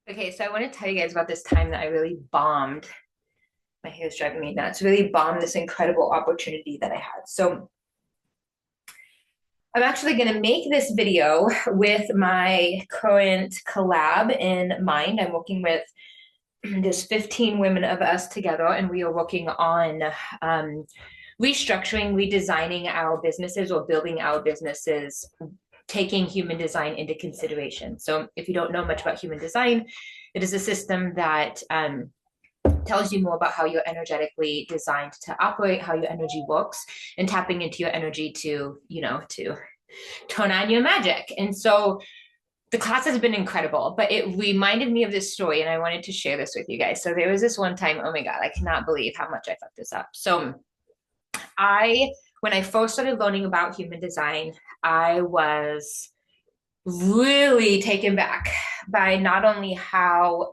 Okay, so I want to tell you guys about this time that I really bombed. My hair is driving me nuts. Really bombed this incredible opportunity that I had. So I'm actually going to make this video with my current collab in mind. I'm working with there's 15 women of us together, and we are working on restructuring, redesigning our businesses or building our businesses, taking human design into consideration. So if you don't know much about human design, it is a system that tells you more about how you're energetically designed to operate, how your energy works, and tapping into your energy to turn on your magic. And so the class has been incredible, but it reminded me of this story, and I wanted to share this with you guys. So there was this one time, oh my God, I cannot believe how much I fucked this up. So I, when I first started learning about human design, I was really taken back by not only how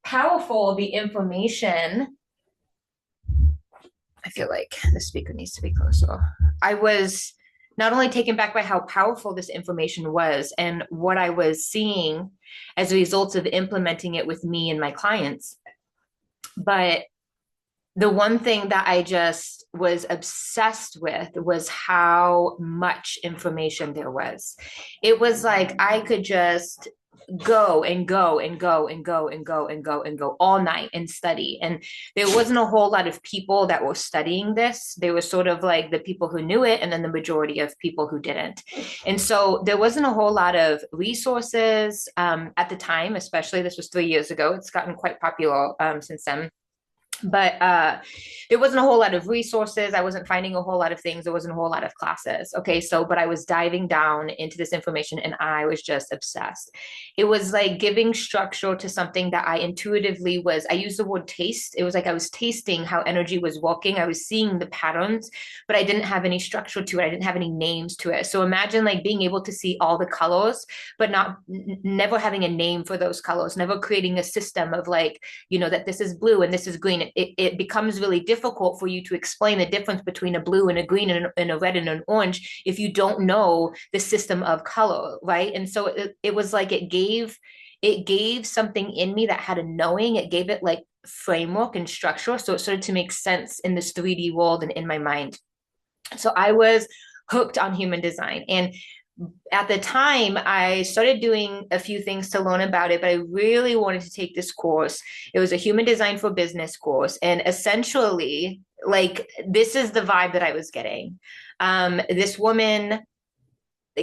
powerful the information. I feel like the speaker needs to be closer. I was not only taken back by how powerful this information was and what I was seeing as a result of implementing it with me and my clients, but the one thing that I just was obsessed with was how much information there was. It was like I could just go and go and go and go and go and go and go all night and study. And there wasn't a whole lot of people that were studying this. They were sort of like the people who knew it and then the majority of people who didn't. And so there wasn't a whole lot of resources at the time, especially this was 3 years ago. It's gotten quite popular since then, but there wasn't a whole lot of resources. I wasn't finding a whole lot of things. There wasn't a whole lot of classes. Okay, so but I was diving down into this information and I was just obsessed. It was like giving structure to something that I intuitively was. I used the word taste. It was like I was tasting how energy was working. I was seeing the patterns, but I didn't have any structure to it. I didn't have any names to it. So imagine like being able to see all the colors, but not never having a name for those colors, never creating a system of like, that this is blue and this is green. It becomes really difficult for you to explain the difference between a blue and a green and a red and an orange if you don't know the system of color, right? And so it was like it gave something in me that had a knowing. It gave it like framework and structure, so it started to make sense in this 3D world and in my mind. So I was hooked on human design. And at the time, I started doing a few things to learn about it, but I really wanted to take this course. It was a human design for business course. And essentially, like, this is the vibe that I was getting. This woman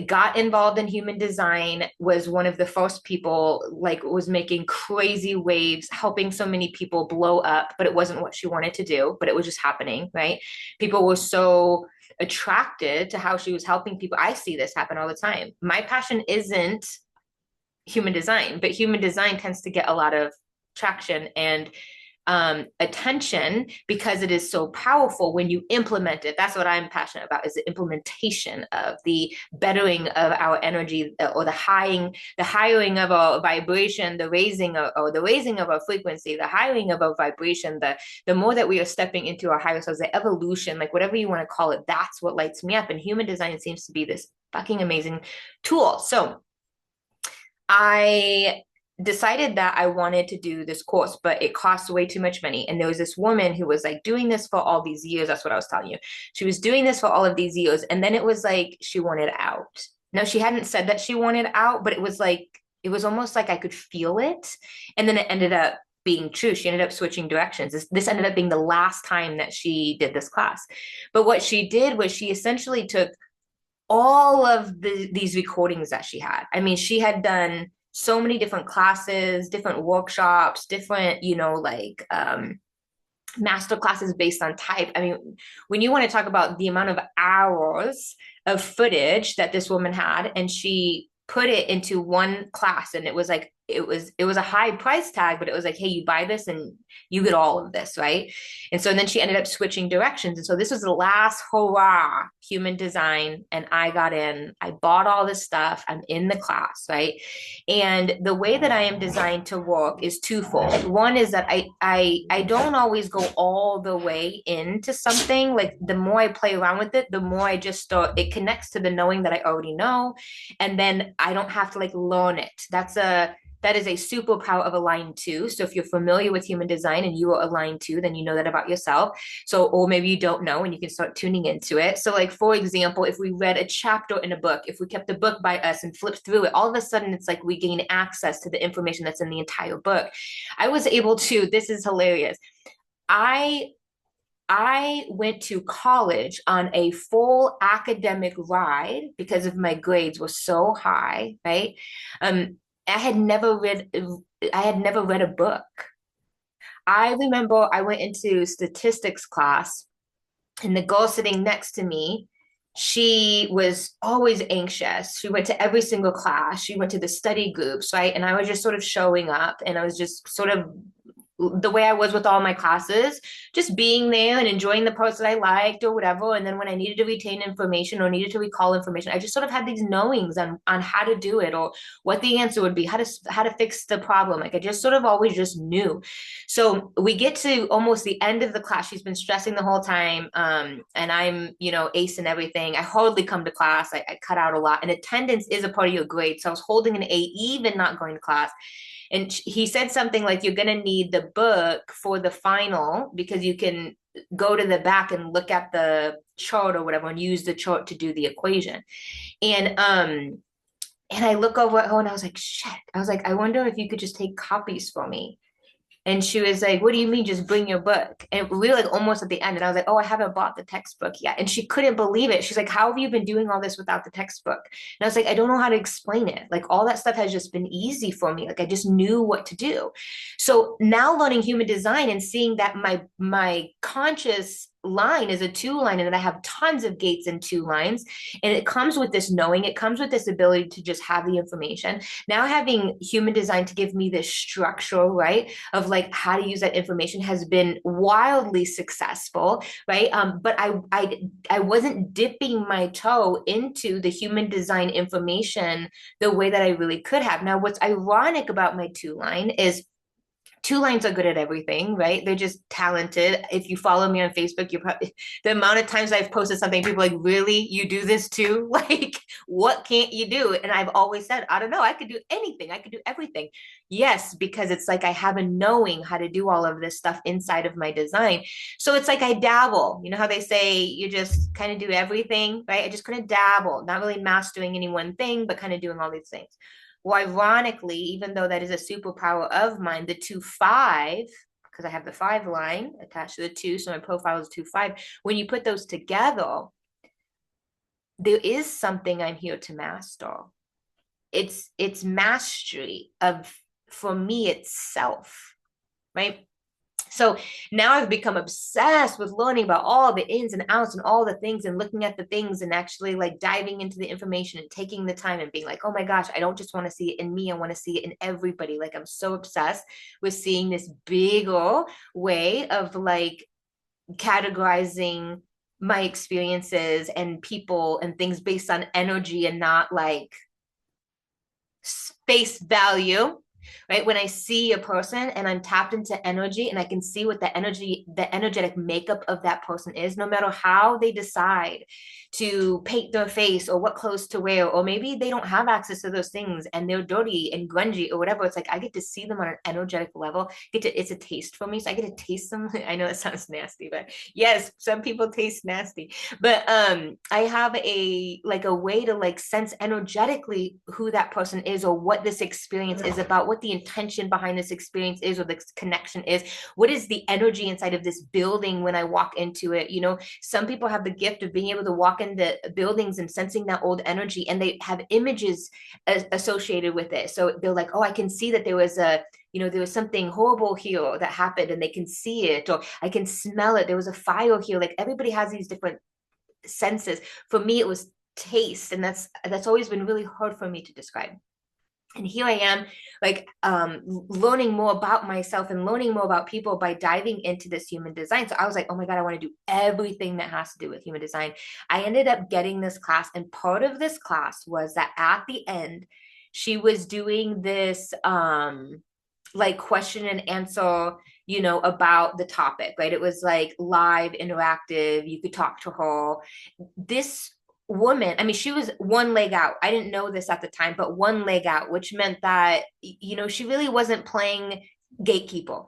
got involved in human design, was one of the first people, like, was making crazy waves, helping so many people blow up, but it wasn't what she wanted to do, but it was just happening, right? People were so attracted to how she was helping people. I see this happen all the time. My passion isn't human design, but human design tends to get a lot of traction and attention because it is so powerful when you implement it. That's what I'm passionate about, is the implementation of the bettering of our energy, or the hiring of our vibration, the raising of, or the raising of our frequency, the hiring of our vibration, the more that we are stepping into our higher selves, the evolution, like whatever you want to call it, that's what lights me up. And human design seems to be this fucking amazing tool. So I decided that I wanted to do this course, but it cost way too much money. And there was this woman who was like doing this for all these years. That's what I was telling you. She was doing this for all of these years. And then it was like she wanted out. No, she hadn't said that she wanted out, but it was like, it was almost like I could feel it. And then it ended up being true. She ended up switching directions. This ended up being the last time that she did this class. But what she did was she essentially took all of these recordings that she had. I mean, she had done so many different classes, different workshops, different, master classes based on type. I mean, when you want to talk about the amount of hours of footage that this woman had, and she put it into one class, and it was like it was a high price tag, but it was like, hey, you buy this and you get all of this, right? And so then she ended up switching directions. And so this was the last hurrah human design. And I got in, I bought all this stuff, I'm in the class, right? And the way that I am designed to work is twofold. One is that I don't always go all the way into something. Like, the more I play around with it, the more I just start, it connects to the knowing that I already know. And then I don't have to like learn it. That is a superpower of align two. So if you're familiar with human design and you are aligned two, then you know that about yourself. So, or maybe you don't know and you can start tuning into it. So, like, for example, if we read a chapter in a book, if we kept the book by us and flipped through it, all of a sudden it's like we gain access to the information that's in the entire book. I was able to, this is hilarious. I I went to college on a full academic ride because of my grades were so high, right? Um, I had never read I had never read a book. I remember I went into statistics class and the girl sitting next to me, she was always anxious. She went to every single class. She went to the study groups, right? And I was just sort of showing up and I was just sort of the way I was with all my classes, just being there and enjoying the parts that I liked or whatever. And then when I needed to retain information or needed to recall information, I just sort of had these knowings on how to do it or what the answer would be, how to fix the problem. Like I just sort of always just knew. So we get to almost the end of the class. She's been stressing the whole time. And I'm, ace and everything. I hardly come to class. I cut out a lot. And attendance is a part of your grade. So I was holding an A, even not going to class. And he said something like, you're going to need the book for the final because you can go to the back and look at the chart or whatever and use the chart to do the equation. And I look over at her and I was like, shit. I was like, I wonder if you could just take copies for me. And she was like, what do you mean? Just bring your book. And we were like almost at the end. And I was like, oh, I haven't bought the textbook yet. And she couldn't believe it. She's like, how have you been doing all this without the textbook? And I was like, I don't know how to explain it. Like all that stuff has just been easy for me. Like I just knew what to do. So now learning human design and seeing that my conscious line is a two line and that I have tons of gates and two lines. And it comes with this knowing, it comes with this ability to just have the information. Now having human design to give me this structure, right? Of like how to use that information has been wildly successful, right? But I wasn't dipping my toe into the human design information the way that I really could have. Now, what's ironic about my two line is two lines are good at everything, right? They're just talented. If you follow me on Facebook, you're probably the amount of times I've posted something, people are like, really? You do this too? Like, what can't you do? And I've always said, I don't know, I could do anything, I could do everything. Yes, because it's like I have a knowing how to do all of this stuff inside of my design. So it's like I dabble. You know how they say you just kind of do everything, right? I just kind of dabble, not really mastering any one thing, but kind of doing all these things. Well, ironically, even though that is a superpower of mine, the 2-5, because I have the 5 line attached to the 2, so my profile is 2-5. When you put those together, there is something I'm here to master. It's mastery of, for me, itself, right? So now I've become obsessed with learning about all the ins and outs and all the things and looking at the things and actually like diving into the information and taking the time and being like, oh my gosh, I don't just want to see it in me. I want to see it in everybody. Like I'm so obsessed with seeing this bigger way of like categorizing my experiences and people and things based on energy and not like face value, right? When I see a person and I'm tapped into energy and I can see what the energetic makeup of that person is, no matter how they decide to paint their face or what clothes to wear, or maybe they don't have access to those things and they're dirty and grungy or whatever. It's like I get to see them on an energetic level. It's a taste for me. So I get to taste them. I know that sounds nasty, but yes, some people taste nasty. But I have a way to like sense energetically who that person is or what this experience is about, what the intention behind this experience is or this connection is. What is the energy inside of this building when I walk into it? Some people have the gift of being able to walk into buildings and sensing that old energy, and they have images associated with it. So they're like, oh, I can see that there was something horrible here that happened, and they can see it, or I can smell it. There was a fire here. Like everybody has these different senses. For me, it was taste, and that's always been really hard for me to describe. And here I am, like learning more about myself and learning more about people by diving into this human design. So I was like, oh my God, I want to do everything that has to do with human design. I ended up getting this class, and part of this class was that at the end, she was doing this like question and answer, about the topic, right? It was like live, interactive. You could talk to her. This woman, I mean, she was one leg out. I didn't know this at the time, but one leg out, which meant that, she really wasn't playing gatekeeper.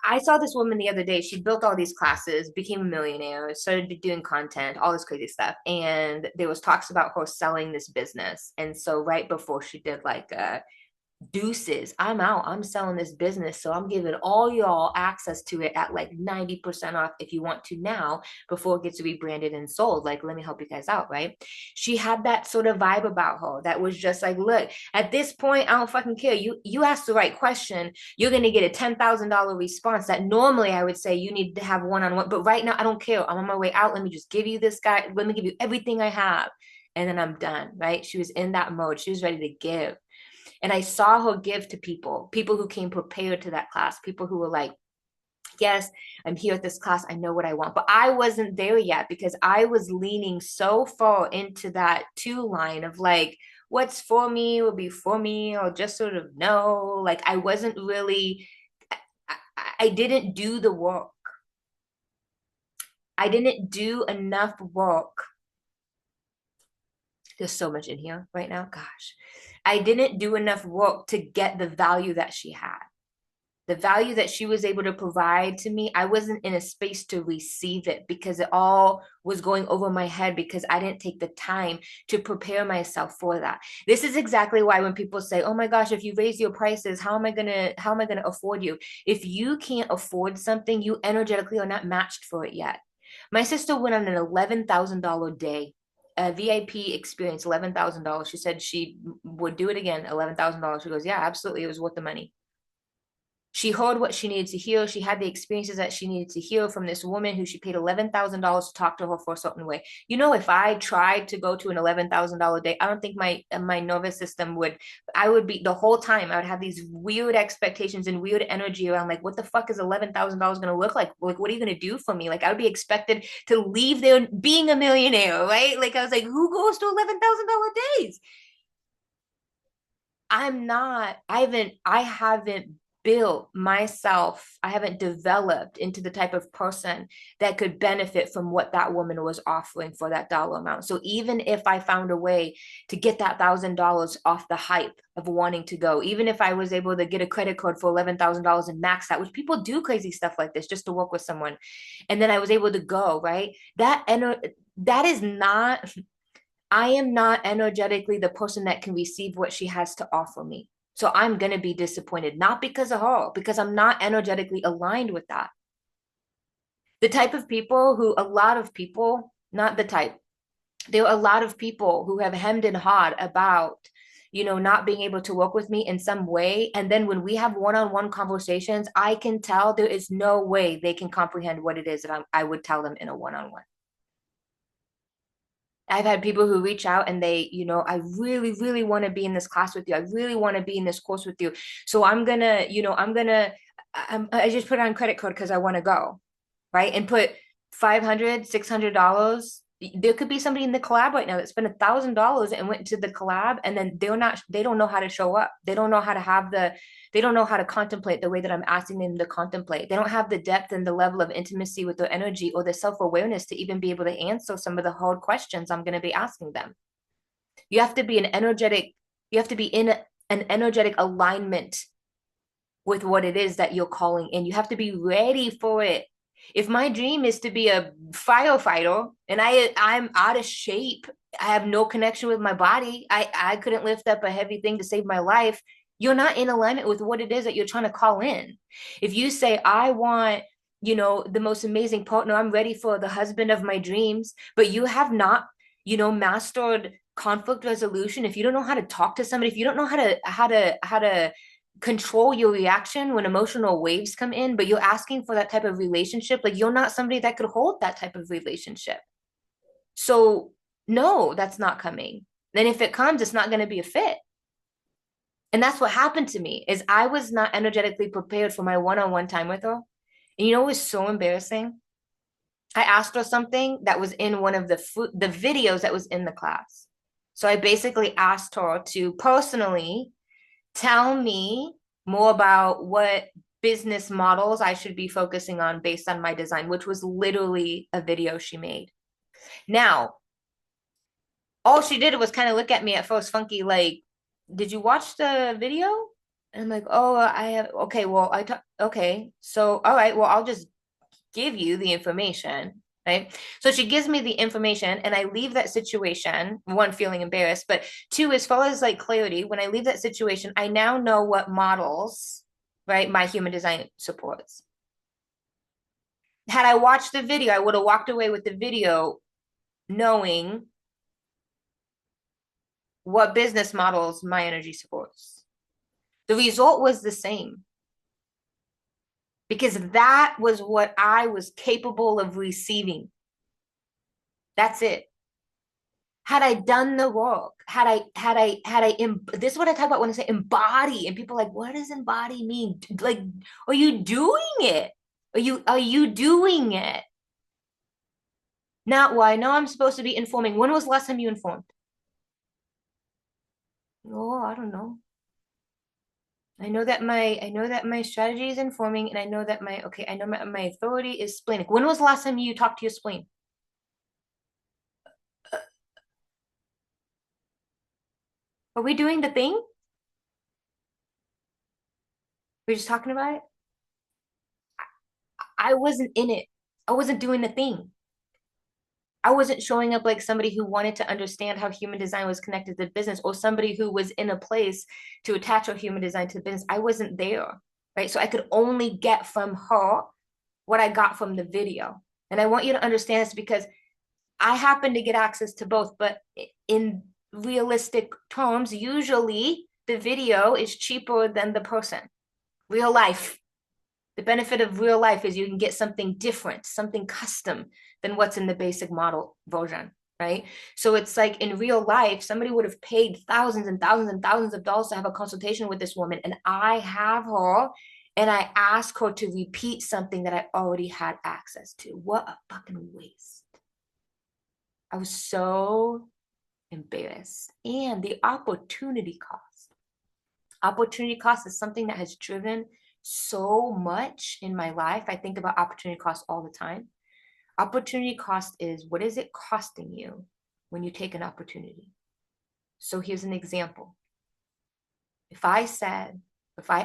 I saw this woman the other day. She built all these classes, became a millionaire, started doing content, all this crazy stuff. And there was talks about her selling this business. And so right before she did like a deuces, I'm out, I'm selling this business, so I'm giving all y'all access to it at like 90% off if you want to now, before it gets rebranded and sold. Like, let me help you guys out, right? She had that sort of vibe about her that was just like, look, at this point, I don't fucking care. You asked the right question, you're gonna get a $10,000 response that normally I would say you need to have one-on-one, but right now I don't care, I'm on my way out, let me just give you this guy, let me give you everything I have, and then I'm done, right? She was in that mode, she was ready to give. And I saw her give to people who came prepared to that class, people who were like, yes, I'm here at this class, I know what I want. But I wasn't there yet because I was leaning so far into that two line of like, what's for me will be for me, or just sort of no. Like, I wasn't really, I didn't do the work. I didn't do enough work. There's so much in here right now. Gosh, I didn't do enough work to get the value that she had. The value that she was able to provide to me, I wasn't in a space to receive it because it all was going over my head because I didn't take the time to prepare myself for that. This is exactly why when people say, "Oh my gosh, if you raise your prices, how am I going to afford you?" If you can't afford something, you energetically are not matched for it yet. My sister went on an $11,000 day, a VIP experience, $11,000. She said she would do it again, $11,000. She goes, "Yeah, absolutely. It was worth the money." She heard what she needed to hear. She had the experiences that she needed to hear from this woman who she paid $11,000 to talk to her for a certain way. If I tried to go to an $11,000 day, I don't think my nervous system would. I would be the whole time. I would have these weird expectations and weird energy around like, what the fuck is $11,000 going to look like? Like, what are you going to do for me? Like, I would be expected to leave there being a millionaire, right? Like, I was like, who goes to $11,000 days? I'm not, I haven't built myself, I haven't developed into the type of person that could benefit from what that woman was offering for that dollar amount. So even if I found a way to get that $1,000 off the hype of wanting to go, even if I was able to get a credit card for $11,000 and max that, which people do crazy stuff like this just to work with someone, and then I was able to go, right? That is not, I am not energetically the person that can receive what she has to offer me. So I'm going to be disappointed, not because of her, because I'm not energetically aligned with that. The type of people who, a lot of people, not the type, there are a lot of people who have hemmed and hawed about, not being able to work with me in some way. And then when we have one-on-one conversations, I can tell there is no way they can comprehend what it is that I would tell them in a one-on-one. I've had people who reach out and they, I really, really want to be in this class with you. I really want to be in this course with you. So I just put it on credit card because I want to go, right? And put 500, $600. There could be somebody in the collab right now that spent $1,000 and went to the collab, and then they don't know how to show up. They don't know how to contemplate the way that I'm asking them to contemplate. They don't have the depth and the level of intimacy with their energy or the self-awareness to even be able to answer some of the hard questions I'm going to be asking them. You have to be you have to be in an energetic alignment with what it is that you're calling in. You have to be ready for it. If my dream is to be a firefighter and I'm out of shape, I have no connection with my body, I couldn't lift up a heavy thing to save my life, you're not in alignment with what it is that you're trying to call in. If you say, I want, the most amazing partner, I'm ready for the husband of my dreams, but you have not, mastered conflict resolution, if you don't know how to talk to somebody, if you don't know how to control your reaction when emotional waves come in, but you're asking for that type of relationship, like you're not somebody that could hold that type of relationship. So no, that's not coming. Then if it comes, it's not going to be a fit. And that's what happened to me is I was not energetically prepared for my one-on-one time with her. And it was so embarrassing. I asked her something that was in one of the videos that was in the class. So I basically asked her to personally tell me more about what business models I should be focusing on based on my design, which was literally a video she made. Now, All she did was kind of look at me at first funky, like, did you watch the video? And I'm like, oh, I have, okay, well, okay, so, all right, well, I'll just give you the information, right? So she gives me the information and I leave that situation, one, feeling embarrassed, but two, as far as like clarity, when I leave that situation, I now know what models, right, my human design supports. Had I watched the video, I would have walked away with the video knowing what business models my energy supports. The result was the same because that was what I was capable of receiving. That's it. Had I done the work, this is what I talk about when I say embody, and people are like, what does embody mean? Like, are you doing it? Are you doing it? Not why. No, I'm supposed to be informing. When was the last time you informed? Oh, I don't know. I know that my strategy is informing, and I know that my authority is splaining. When was the last time you talked to your spleen? Are we doing the thing? We're just talking about it. I wasn't in it. I wasn't doing the thing. I wasn't showing up like somebody who wanted to understand how human design was connected to business or somebody who was in a place to attach our human design to business. I wasn't there, right? So I could only get from her what I got from the video. And I want you to understand this because I happen to get access to both, but in realistic terms, usually the video is cheaper than the person. Real life. The benefit of real life is you can get something different, something custom than what's in the basic model version, right? So it's like in real life, somebody would have paid thousands and thousands and thousands of dollars to have a consultation with this woman. And I have her and I ask her to repeat something that I already had access to. What a fucking waste. I was so embarrassed. And the opportunity cost. Opportunity cost is something that has driven so much in my life. I think about opportunity cost all the time. Opportunity cost is what is it costing you when you take an opportunity? So here's an example. If I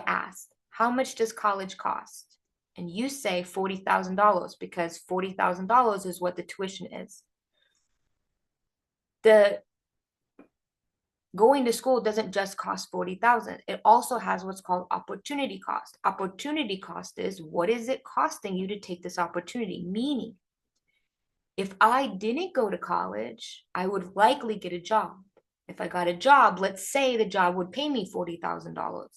asked, how much does college cost? And you say $40,000 because $40,000 is what the tuition is. The going to school doesn't just cost 40,000. It also has what's called opportunity cost. Opportunity cost is what is it costing you to take this opportunity? Meaning, if I didn't go to college, I would likely get a job. If I got a job, let's say the job would pay me $40,000.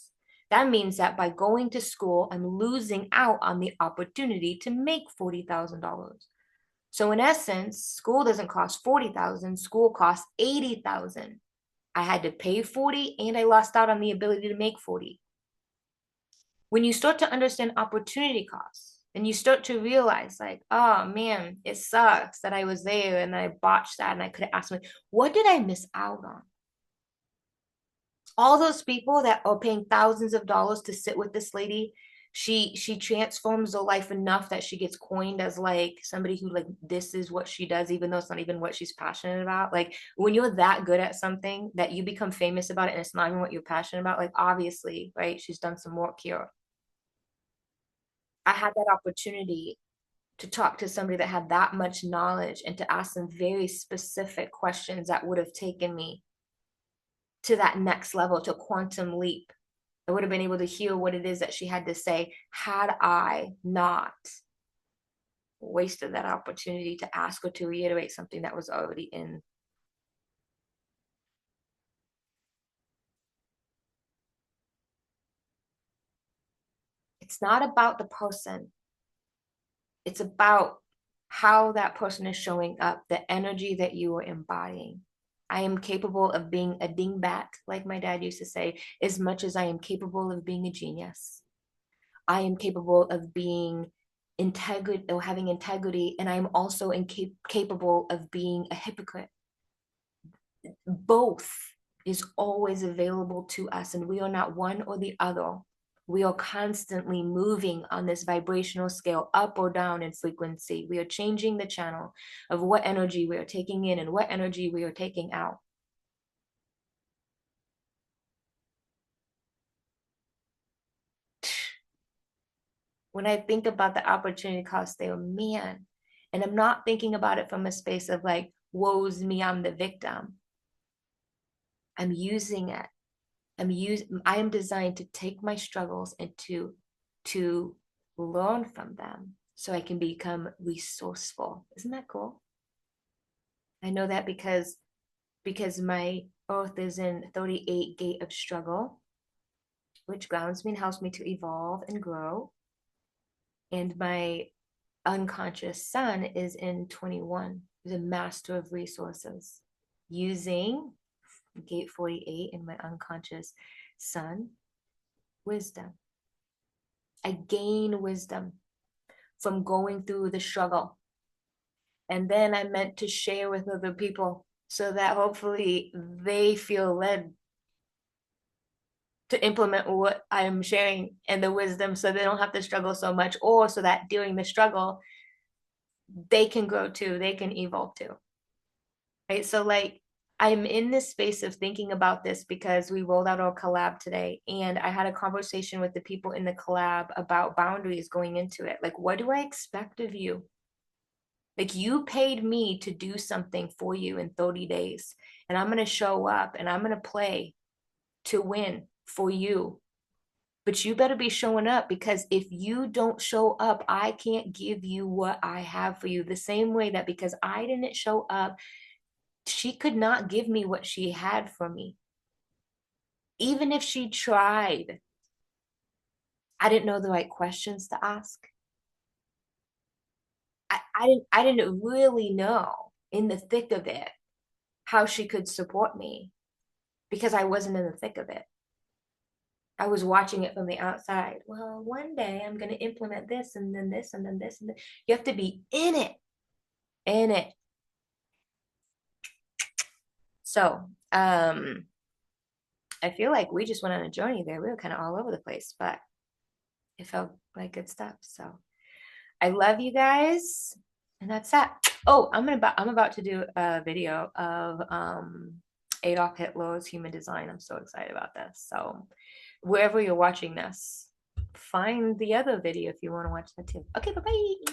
That means that by going to school, I'm losing out on the opportunity to make $40,000. So in essence, school doesn't cost 40,000, school costs 80,000. I had to pay 40 and I lost out on the ability to make 40. When you start to understand opportunity costs, and you start to realize like, oh man, it sucks that I was there and I botched that and I could have asked me, what did I miss out on? All those people that are paying thousands of dollars to sit with this lady, she transforms her life enough that she gets coined as like somebody who like this is what she does, even though it's not even what she's passionate about. Like when you're that good at something that you become famous about it and it's not even what you're passionate about, like obviously, right? She's done some work here. I had that opportunity to talk to somebody that had that much knowledge and to ask them very specific questions that would have taken me to that next level, to quantum leap. I would have been able to hear what it is that she had to say had I not wasted that opportunity to ask her to reiterate something that was already in. It's not about the person, it's about how that person is showing up, the energy that you are embodying. I am capable of being a dingbat, like my dad used to say, as much as I am capable of being a genius. I am capable of being integrity or having integrity, and I am also capable of being a hypocrite. Both is always available to us, and we are not one or the other. We are constantly moving on this vibrational scale up or down in frequency. We are changing the channel of what energy we are taking in and what energy we are taking out. When I think about the opportunity cost there, man, and I'm not thinking about it from a space of like, woe's me, I'm the victim. I'm using it. I am designed to take my struggles and to learn from them so I can become resourceful. Isn't that cool? I know that because my earth is in 38 gate of struggle, which grounds me and helps me to evolve and grow. And my unconscious sun is in 21, the master of resources, using gate 48 in my unconscious sun, wisdom. I gain wisdom from going through the struggle. And then I meant to share with other people so that hopefully they feel led to implement what I'm sharing and the wisdom so they don't have to struggle so much, or so that during the struggle, they can grow too, they can evolve too. Right. So, like, I'm in this space of thinking about this because we rolled out our collab today, and I had a conversation with the people in the collab about boundaries going into it. Like, what do I expect of you? Like, you paid me to do something for you in 30 days, and I'm going to show up and I'm going to play to win for you. But you better be showing up, because if you don't show up, I can't give you what I have for you. The same way that because I didn't show up, she could not give me what she had for me. Even if she tried, I didn't know the right questions to ask. I didn't really know in the thick of it how she could support me because I wasn't in the thick of it. I was watching it from the outside. Well, one day I'm going to implement this and then this and then this and this. You have to be in it, in it. So, I feel like we just went on a journey there. We were kind of all over the place, but it felt like good stuff. So I love you guys. And that's that. Oh, I'm about to do a video of Adolf Hitler's human design. I'm so excited about this. So wherever you're watching this, find the other video if you want to watch that too. Okay, bye-bye.